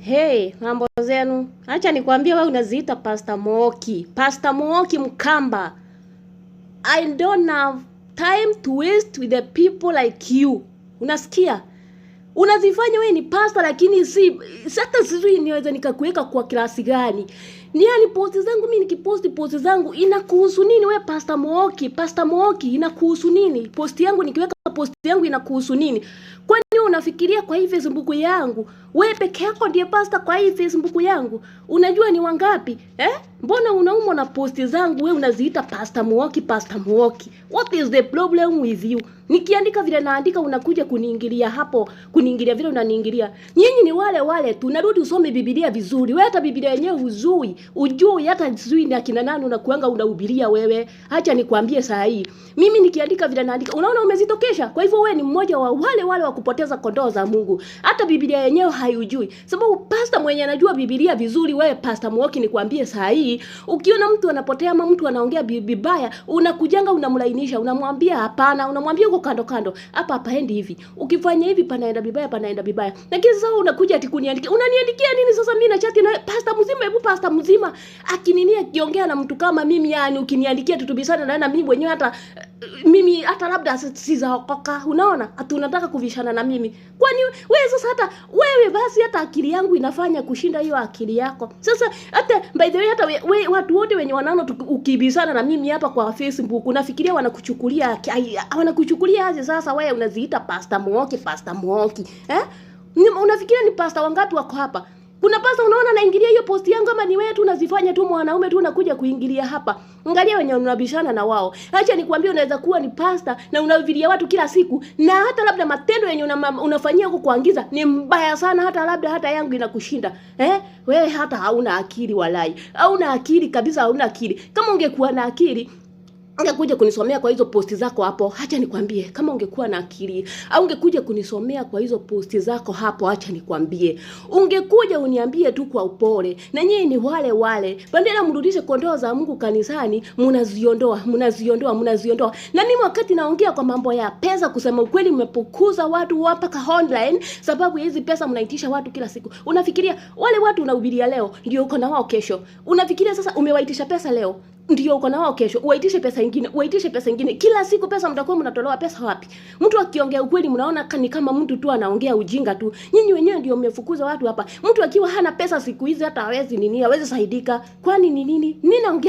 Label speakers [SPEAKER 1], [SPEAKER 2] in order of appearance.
[SPEAKER 1] Hey, mambo zenu. Acha nikwambie wewe unaziita Pastor Mooki. Pastor Mooki Mkamba. I don't have time to waste with the people like you. Unasikia? Unazifanya wewe ni pastor lakini hata sijui niweza nikakuweka kwa klasi gani. Ni yani posti zangu mimi nikiposti posti zangu inakuhusu nini wewe Pastor Mooki? Pastor Mooki inakuhusu nini? Posti yangu nikiweka posti yangu inakuhusu nini? Kwani unafikiria kwa hii Facebook yangu wewe peke yako ndiye pastor kwa hii Facebook yangu? Unajua ni wangapi? Mbona unaumwa na posti zangu wewe unaziita Pastor Mooki, Pastor Mooki? What is the problem with you? Nikiandika vile naandika unakuja kuniingilia hapo, kuniingilia vile unaniingilia. Nyinyi ni wale tu, narudi usome Biblia vizuri. Wewe hata Biblia yenyewe ujui hata sijui ni akina nani unakuanga unahubiria wewe. Acha nikwambie saa hii. Mimi nikiandika vile naandika, unaona umezitokesha. Kwa hivyo wewe ni mmoja wa wale wa kupoteza kondoo za Mungu. Hata Biblia yenyewe haijui. Sababu pastor mwenye anajua Biblia vizuri wewe Pastor Mooki nikwambie saa hii, ukiona mtu anapotea ama mtu anaongea bibaya, unakujanga unamlainisha, unamwambia hapana, unamwambia uko kando. Hapa haendi hivi. Ukifanya hivi panaenda bibaya. Lakini sasa unakuja ati kuniandikia. Unaniandikia nini sasa mimi na chati na pastor mzima, hebu pastor mzima akininia kiongea na mtu kama mimi yani ukiniandikia tutubisana na mimi mwenyewe hata labda sizaokoka. Unaona? Tunataka kuvishana na mimi. Kwani wewe sasa wewe basi hata akili yangu inafanya kushinda hiyo akili yako. Sasa hata by the way hata watu wote wenye wanaona ukibisana na mimi hapa kwa Facebook unafikiria wanakuchukulia aje sasa wewe unaziita Pastor Mooki? Unafikiria ni pastor wangapi wako hapa? Kuna pastor unaona naingilia hiyo posti yangu ama ni wewe tu unazifanya tu mwanaume tu unakuja kuingilia hapa? Angalia wenye unabishana na wao. Acha nikwambie unaweza kuwa ni pastor na unahubiria watu kila siku na hata labda matendo yenye unafanyia huko kuangiza ni mbaya sana, hata yangu inakushinda. Wewe hata hauna akili walai. Hauna akili kabisa, hauna akili. Kama ungekuwa na akili ungekuja kunisomea kwa hizo posti zako hapo. Acha nikwambie, kama ungekuwa na akili au ungekuja kunisomea kwa hizo posti zako hapo, acha nikwambie, ungekuja uniambie tu kwa upole. Na nyinyi ni wale bandera mrudishe kondoo za Mungu kanisani, mnaziondoa. Na mimi wakati naongea kwa mambo ya pesa, kusema ukweli mmepukuza watu mpaka online sababu hizi pesa mnaitisha watu kila siku. Unafikiria wale watu unahubiria leo ndio uko na wao kesho? Unafikiria sasa umewaitisha pesa leo ndio uko na wao kesho uitishe pesa nyingine? Kila siku pesa mtakuwa mnatolewa pesa wapi? Mtu akiongea ukweli mnaona ni kama mtu tu anaongea ujinga tu. Nyinyi wenyewe ndio mmefukuza watu hapa. Mtu akiwa hana pesa siku hizi hata hawezi saidika. Kwani ni nini? Nini naongea